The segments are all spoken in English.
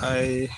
I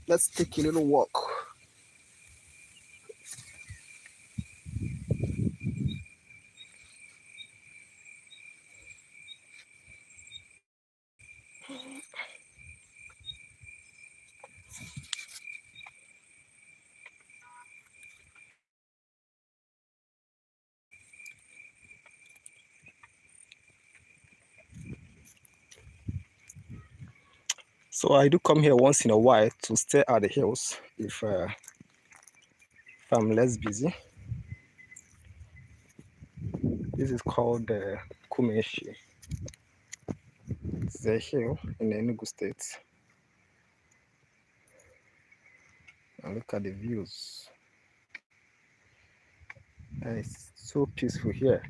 let's take a little walk. So I do come here once in a while to stay at the hills if I'm less busy. This is called Kumeshi. It's a hill in Enugu State. And look at the views. And it's so peaceful here.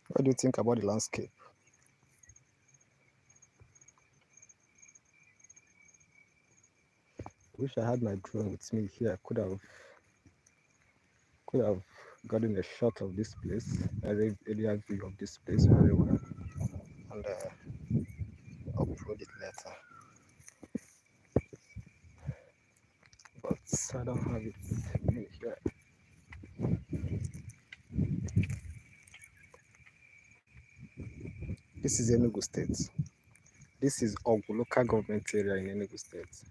What do you think about the landscape? Wish I had my drone with me here. I could have gotten a shot of this place, a area view of this place very well, and upload it later. But I don't have it in here. This is Enugu State. This is Ogu local government area in Enugu State.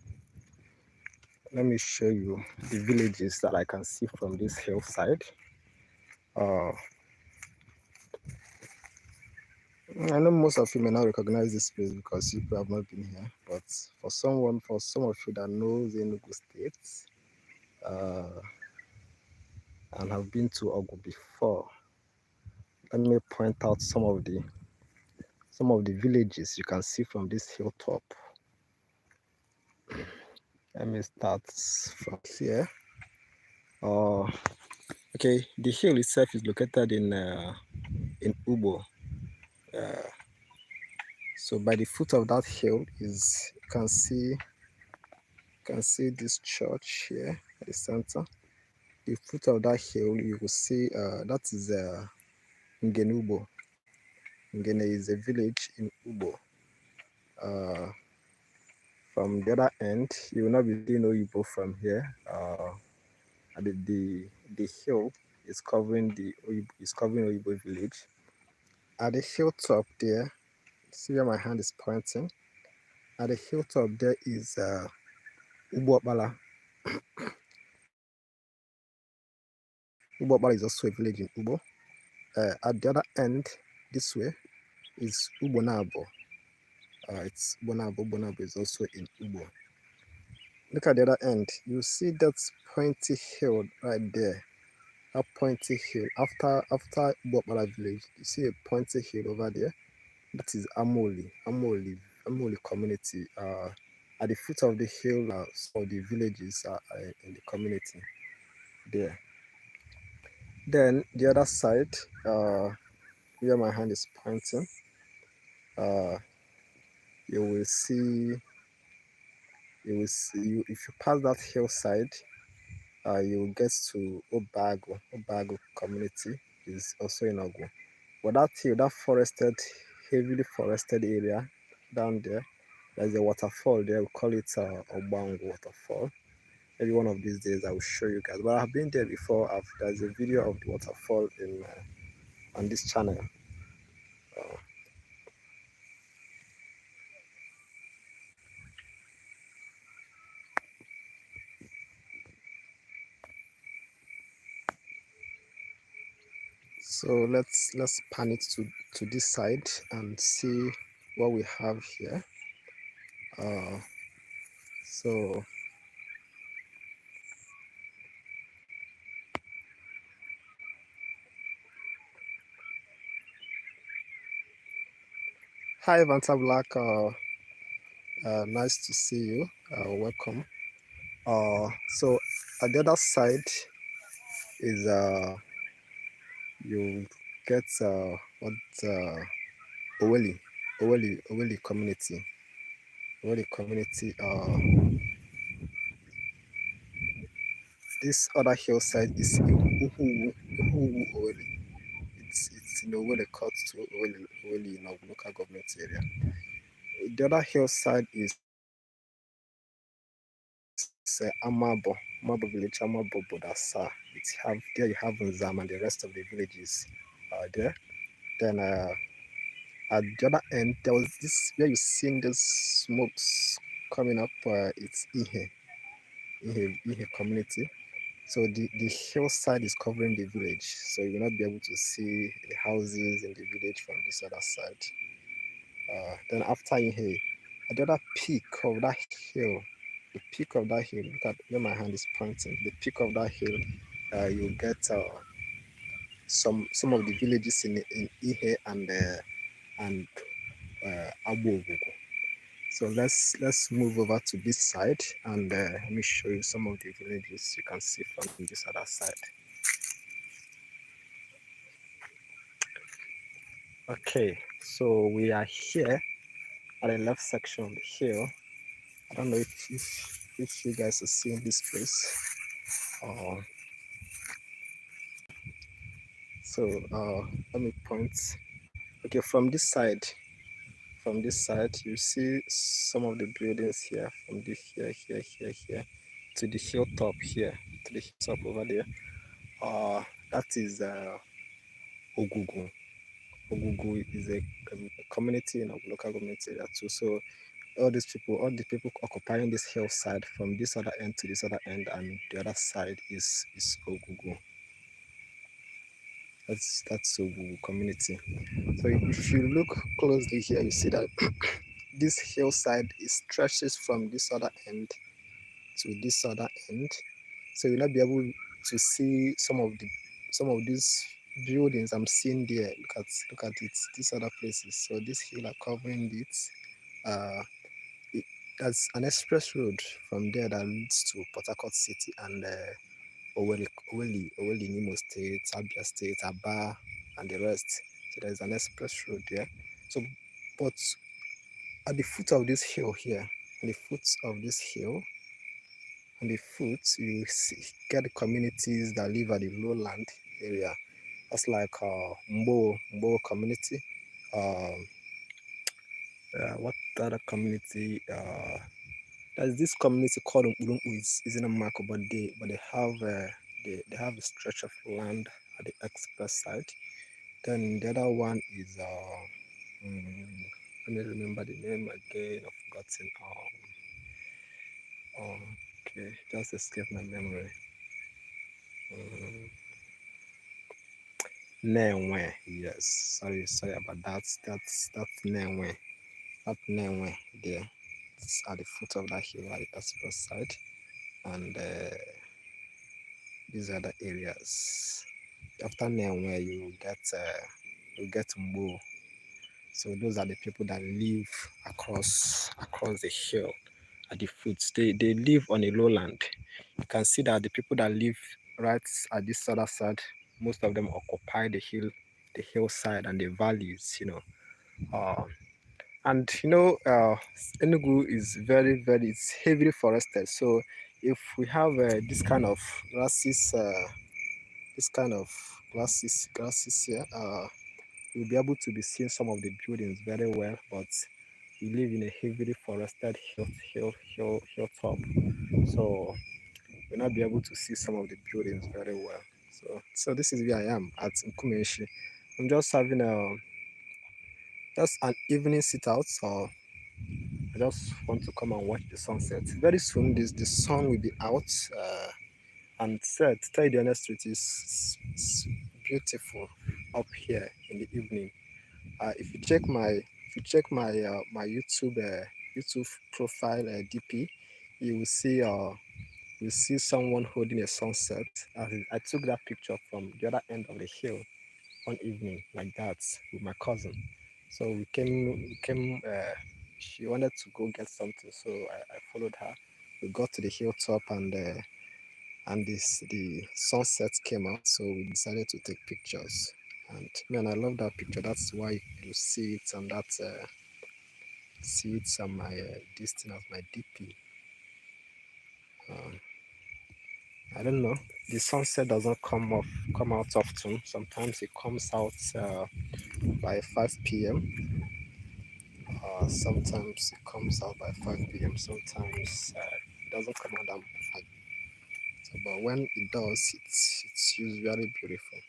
Let me show you the villages that I can see from this hillside. I know most of you may not recognize this place because you have not been here, but for some of you that knows Enugu State and have been to Ogu before, let me point out some of the villages you can see from this hilltop. Let me start from here. Okay, the hill itself is located in Ubo. So by the foot of that hill is you can see this church here at the center. The foot of that hill you will see that is Ngenubo. Ngene is a village in Ubo. From the other end, you will not be seeing Oyibo from here. At the hill is covering Oyibo village. At the hilltop there, see where my hand is pointing. At the hilltop there is Ubopala. Ubopala is also a village in Ubo. At the other end, this way, is Ubonabo. It's Bonabo. Bonabo is also in Ubo. Look at the other end. You see that pointy hill right there. That pointy hill. After Ubopala village, you see a pointy hill over there. That is Amoli community. At the foot of the hill, some of the villages are in the community there. Then the other side, where my hand is pointing, uh, you will see if you pass that hillside, you will get to Obago. Obago community is also in Ogun. But that hill, that heavily forested area down there, there's a waterfall there. We call it Obango waterfall. Maybe one of these days I will show you guys. But I've been there before. There's a video of the waterfall on this channel. Uh, so let's pan it to this side and see what we have here. So hi Vanta Black, nice to see you. Welcome. So at the other side is you get what Oweli Oweli community. Oweli community. This other hillside is Uhu Oweli. It's in Oweli cut to Oweli in our local government area. The other hillside is Amabo village, Amabo Bodasa. There you have Nzam and the rest of the villages there. Then at the other end, there was this where you seen the smokes coming up. It's Ihe community. So the hillside is covering the village, so you will not be able to see the houses in the village from this other side. Then after Ihe, at the other peak of that hill, the peak of that hill, look at where my hand is pointing. The peak of that hill, you get some of the villages in Ihe and Abu. So let's move over to this side and let me show you some of the villages you can see from this other side. Okay, so we are here at the left section of the hill. I don't know if you guys are seeing this place. So let me point. Okay, from this side, you see some of the buildings here. From this here to the hilltop here, to the hilltop over there. That is Ogugu. Ogugu is a community in a local government area too. So all the people occupying this hillside from this other end to this other end, and the other side is Ogugu. That's Ogugu community. So if you look closely here, you see that this hillside stretches from this other end to this other end. So you'll not be able to see some of these buildings I'm seeing there. Look at it. These other places. So this hill are covering it. Uh, That's an express road from there that leads to Port Harcourt City and Oweli, Nimo State, Abia State, Aba, and the rest. So there's an express road there. So, but at the foot of this hill here, at the foot of this hill, on the foot, you get the communities that live at the lowland area. That's like Mbo community. What other community? There's this community called Umurumpu. It's in Amako, but they have they have a stretch of land at the express side. Then the other one is let me remember the name again. I've forgotten. Okay, just escaped my memory. Nenwe, yes. Sorry about that. That's Nenwe. That Nenwe there. It's at the foot of that hill at the express side, and these other areas. After Nenwe, you get Mbo. So those are the people that live across the hill at the foot. They live on a lowland. You can see that the people that live right at this other side, most of them occupy the hillside and the valleys, and Enugu is very, it's heavily forested. So if we have this kind of grasses here, you'll be able to be seeing some of the buildings very well. But we live in a heavily forested hilltop, so you'll not be able to see some of the buildings very well. So this is where I am at Nkumeshi. I'm just having just an evening sit out, so I just want to come and watch the sunset. Very soon, the sun will be out and set. To tell you the honest truth, it's beautiful up here in the evening. If you check my YouTube profile DP, you will see someone holding a sunset. I took that picture from the other end of the hill one evening like that with my cousin. So we came. She wanted to go get something, so I followed her. We got to the hilltop, and the sunset came out, so we decided to take pictures. And man, I love that picture. That's why you see it on that my this thing as my DP. I don't know. The sunset doesn't come out often. Sometimes it comes out by 5 p.m. Sometimes it comes out by 5 p.m. Sometimes it doesn't come out that much. So, but when it does, it's usually beautiful.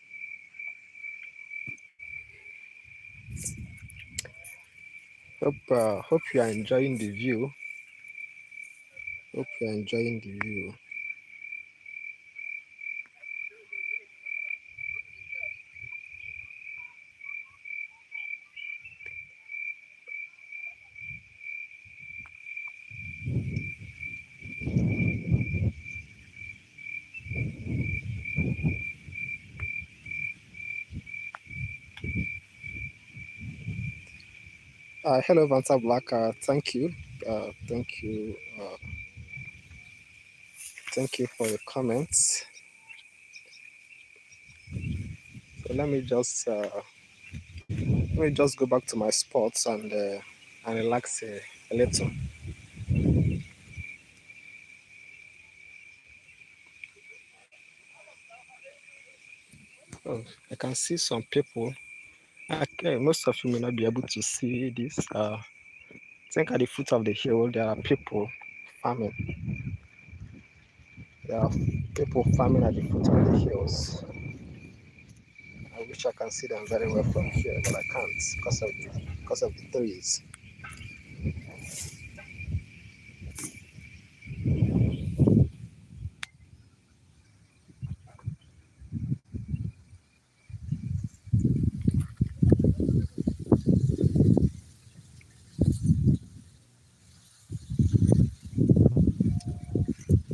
Hope you are enjoying the view. Hope you are enjoying the view. Hello, Vanta Black. Thank you. Thank you for your comments. So let me just go back to my sports and relax a little. Oh, I can see some people. Okay, most of you may not be able to see this. I think at the foot of the hill there are people farming. There are people farming at the foot of the hills. I wish I can see them very well from here, but I can't because of the trees.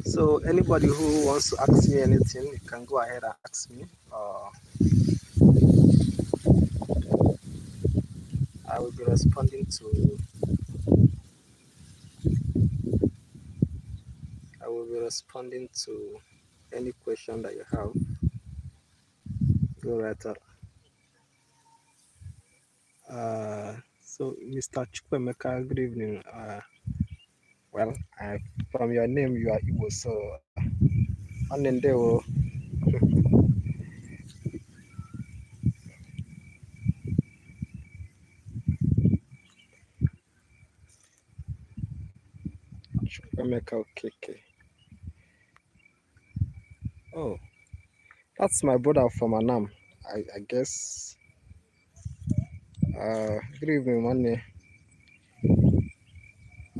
So anybody who wants to ask me anything, you can go ahead and ask me. I will be responding to. I will be responding to any question that you have. Go right ahead. So Mr. Chukwemeka, good evening. Well, from your name, you are Igbo, so Anendeo. Chukwemeka, okay. Oh. That's my brother from Anam. I guess. Good evening, Money.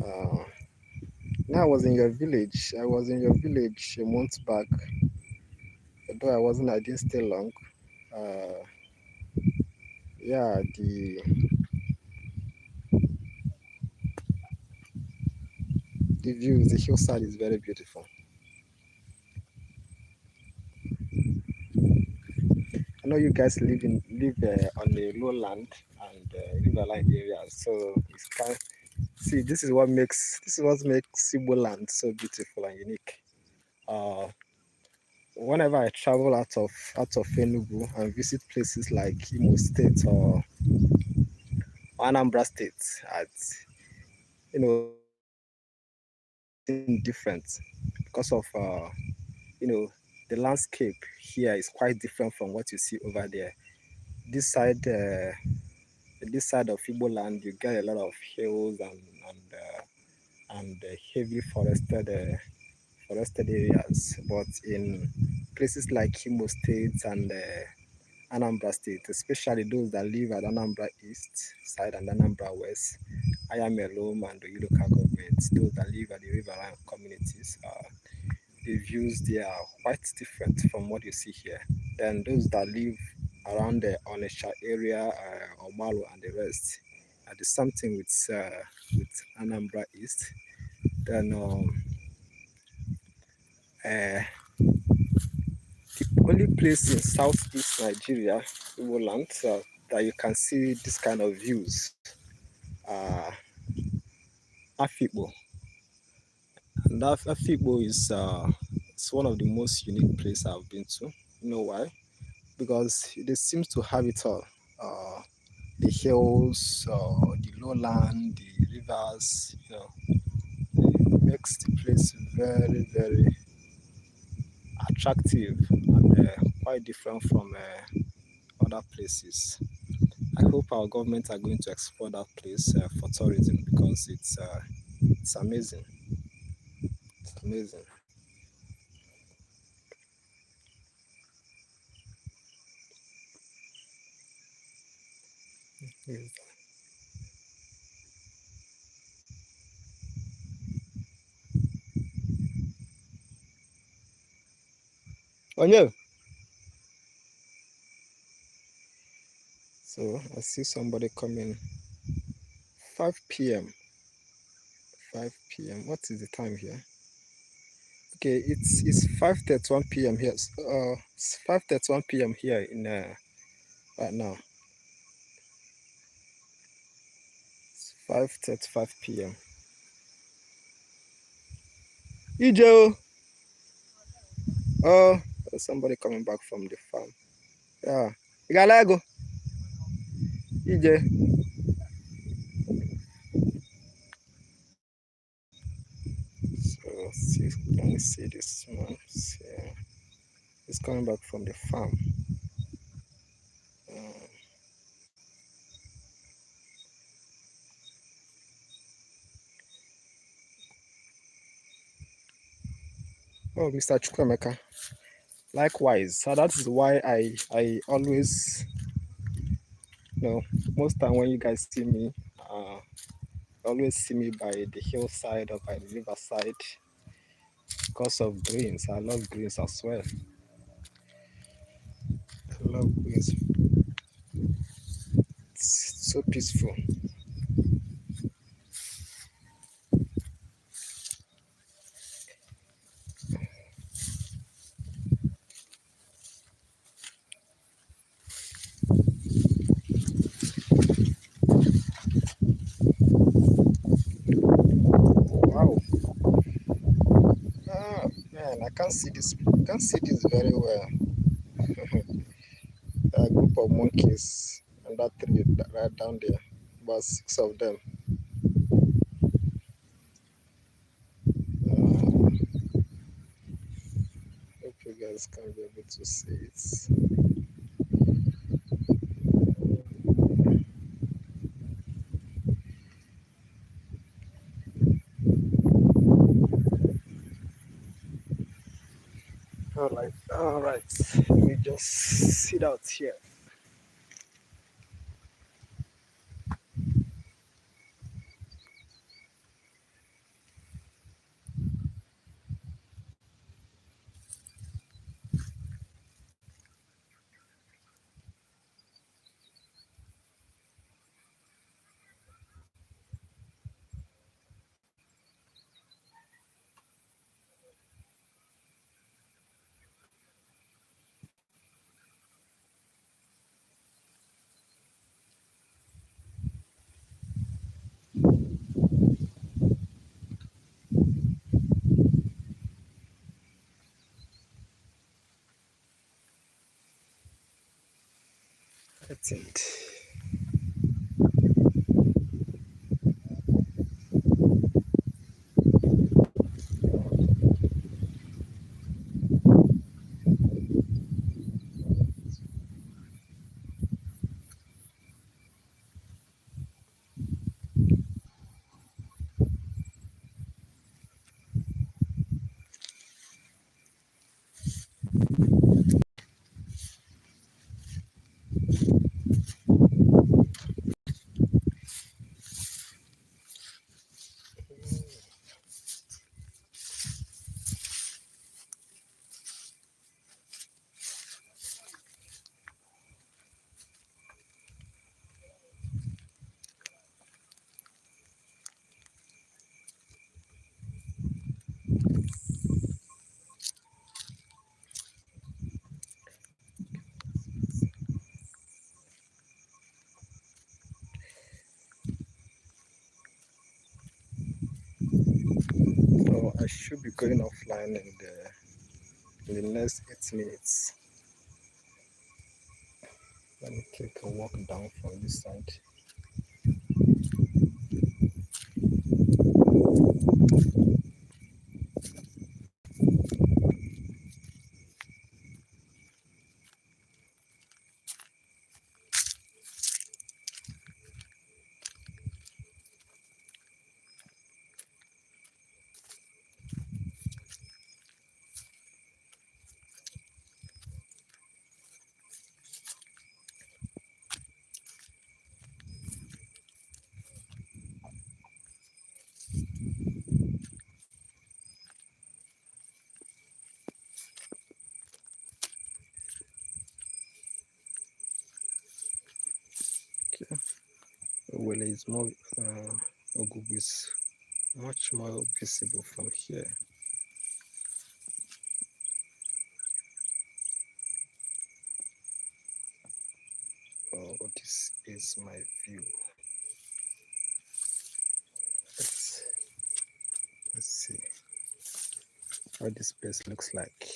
Uh, now I was in your village. I was in your village a month back. Although I wasn't, I didn't stay long. Uh, yeah, the views, the hillside is very beautiful. I know you guys live on a lowland and riverline areas, so it's kind. See, this is what makes Igbo land so beautiful and unique. Uh, Whenever I travel out of Enugu and visit places like Imo State or Anambra State, at different because of you know the landscape here is quite different from what you see over there. This side, this side of Igbo land, you get a lot of hills and heavily forested areas. But in places like Imo State and Anambra State, especially those that live at Anambra East side and Anambra West, Ayamelum and the local governments, those that live at the riverine communities, the views there are quite different from what you see here. Then those that live around the Onisha area, Omalu and the rest, the same thing with Anambra East. Then uh, the only place in southeast Nigeria, Igbo land, that you can see this kind of views, uh, Afikpo. And that Afikpo is it's one of the most unique places I've been to. You know why? Because it seems to have it all. The hills, the lowland, the rivers, it makes the place very, very attractive and quite different from other places. I hope our government are going to explore that place for tourism because it's amazing. It's amazing. Yes. Oh yeah. So I see somebody coming. 5 p.m. 5 p.m. What is the time here? Okay, it's 5:31 p.m. here. It's 5:31 p.m. here in right now. It's 5:35 p.m. Ijo, oh, there's somebody coming back from the farm. Yeah, Igalago, Ije. So see, let me see this man. See, he's coming back from the farm. Uh, oh, Mr. Chukwemeka. Likewise, so that is why I always, you know, most time when you guys see me, always see me by the hillside or by the riverside because of greens. I love greens as well. I love greens. It's so peaceful. Wow. Ah, man, I can't see this. I can't see this very well. A group of monkeys and that tree right down there. About six of them. Hope you guys can be able to see it. All right. Let me just sit out here. That's it. So I should be going offline in the next 8 minutes. Let me take a walk down from this side. Okay. Well, it's more Ogugu is much more visible from here. Oh, this is my view. Let's see what this place looks like.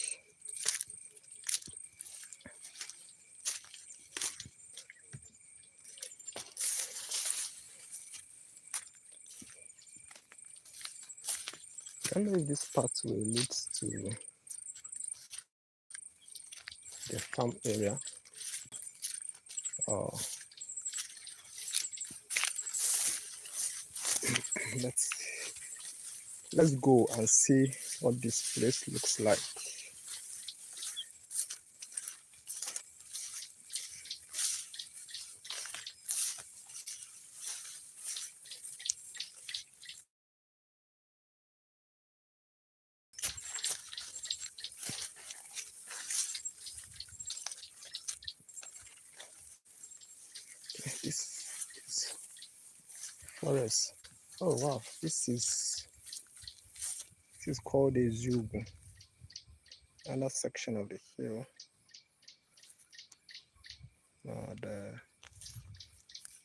I don't know if this pathway leads to the farm area or let's go and see what this place looks like. This is forest. Oh wow, this is called a Zugu. Another section of the hill.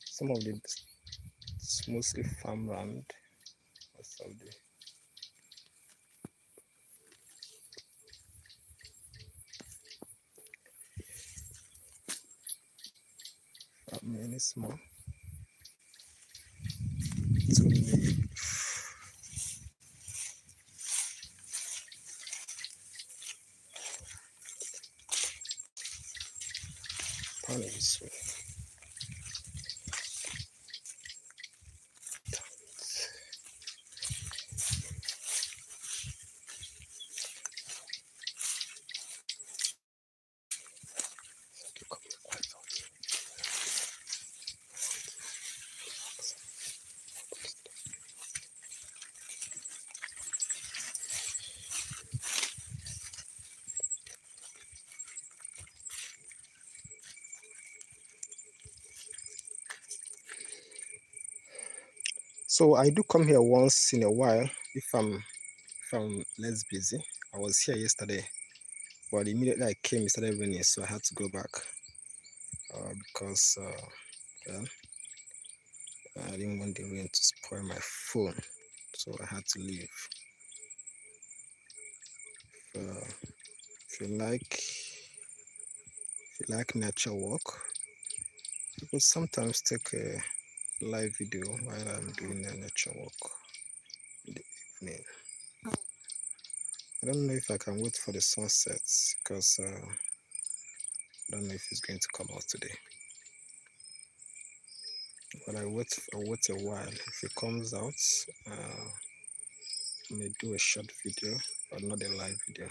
Some of it's mostly farmland. Most of the many small. To me, this way. So I do come here once in a while if I'm less busy. I was here yesterday, but immediately I came, it started raining, so I had to go back because well, I didn't want the rain to spoil my phone, so I had to leave. If you like nature walk, I could sometimes take a live video while I'm doing a nature walk in the evening. I don't know if I can wait for the sunsets because I don't know if it's going to come out today. But I wait a while. If it comes out, I may do a short video, but not a live video.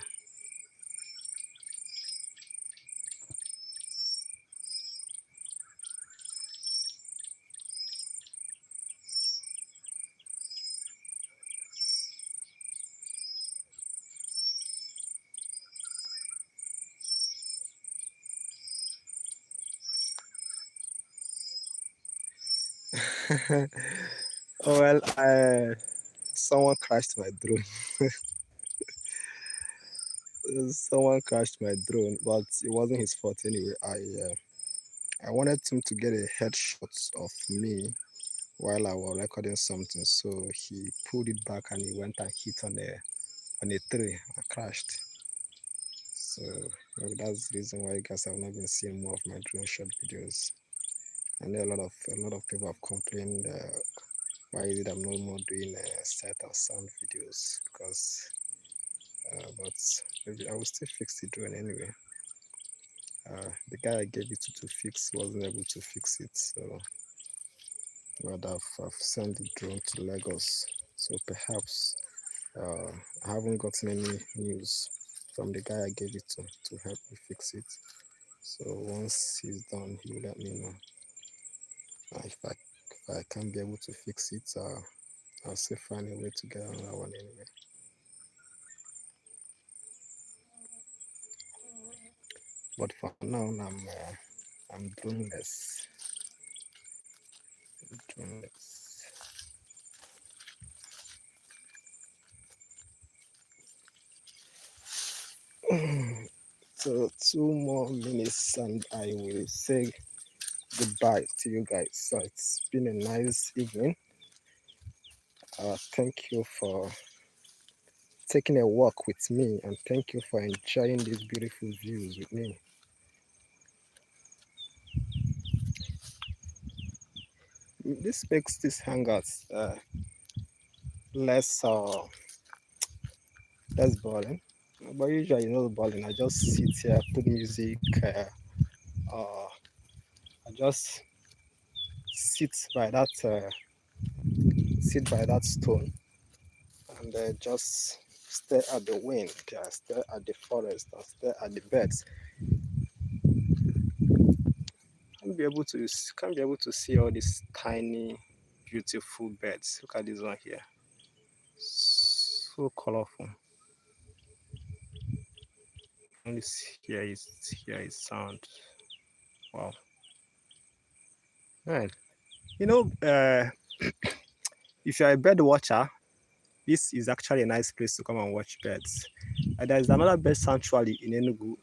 Oh well, someone crashed my drone. Someone crashed my drone, but it wasn't his fault anyway. I wanted him to get a headshot of me while I was recording something, so he pulled it back and he went and hit on a tree and crashed. So maybe that's the reason why you guys have not been seeing more of my drone shot videos. I know a lot of people have complained why is it I'm no more doing sight and sound videos because but maybe I will still fix the drone anyway. The guy I gave it to fix wasn't able to fix it, so but I've sent the drone to Lagos. So perhaps I haven't gotten any news from the guy I gave it to help me fix it. So once he's done, he will let me know. If I can't be able to fix it, I'll still find a way to get another one anyway. But for now, I'm droneless. Droneless. So 2 more minutes and I will say goodbye to you guys. So it's been a nice evening. Thank you for taking a walk with me and thank you for enjoying these beautiful views with me. This makes this hangouts less less boring. But usually not boring. I just sit here, put music. Uh, I just sit by that stone and just stare at the wind, stare at the forest, and stare at the birds. Can't be able to see all these tiny, beautiful birds. Look at this one here, so colorful. Only hear his sound. Wow, man. You know, if you're a bird watcher, this is actually a nice place to come and watch birds. There is another bird sanctuary in Enugu,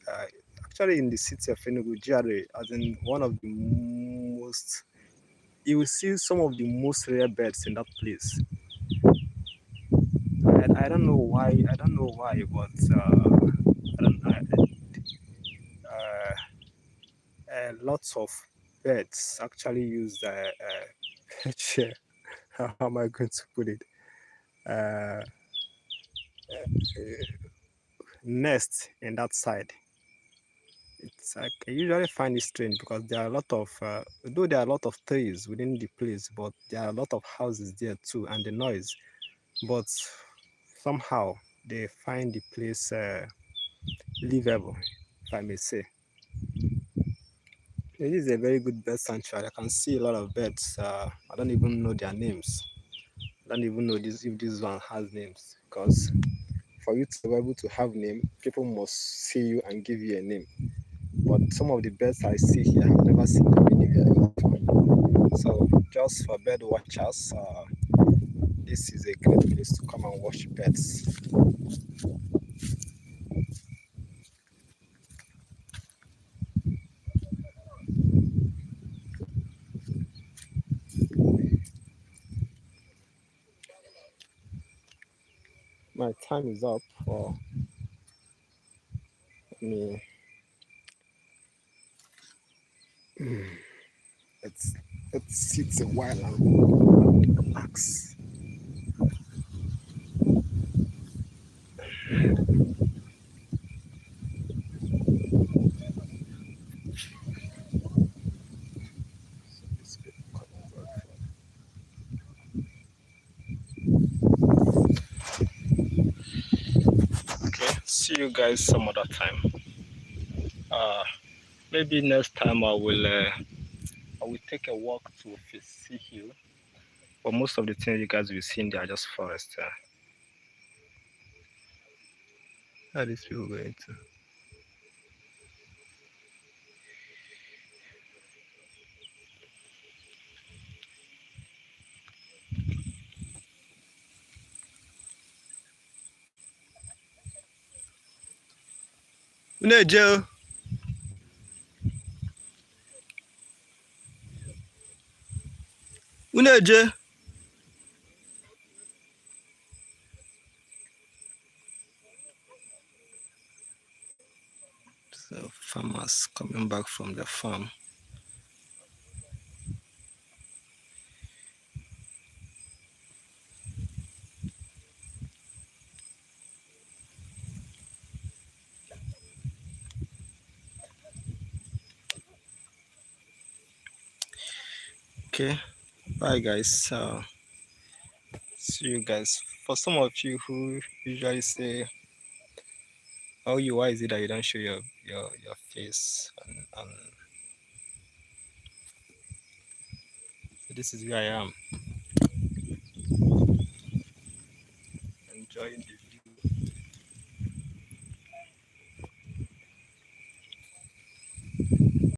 actually in the city of Enugu, GRA, as in one of the most, you will see some of the most rare birds in that place. I don't know why, but I don't, lots of birds actually use chair. How am I going to put it? Uh, nest in that side. It's like I usually find it strange because there are a lot of though there are a lot of trees within the place, but there are a lot of houses there too, and the noise. But somehow they find the place livable, if I may say. It is a very good bird sanctuary. I can see a lot of birds. I don't even know their names. I don't even know this if this one has names because for you to be able to have name, people must see you and give you a name. But some of the birds I see here, I've never seen them anywhere else before. So just for bird watchers, this is a great place to come and watch pets. My time is up for me. Let's sit a while and relax. Okay, see you guys some other time. Maybe next time I will take a walk to Sea Hill. But most of the things you guys will see, they are just forest. How are these people going to? Joe. Uneje. So farmers coming back from the farm. Okay, bye guys. See you guys. For some of you who usually say, "Oh, why is it that you don't show your face?" And so this is where I am, enjoying the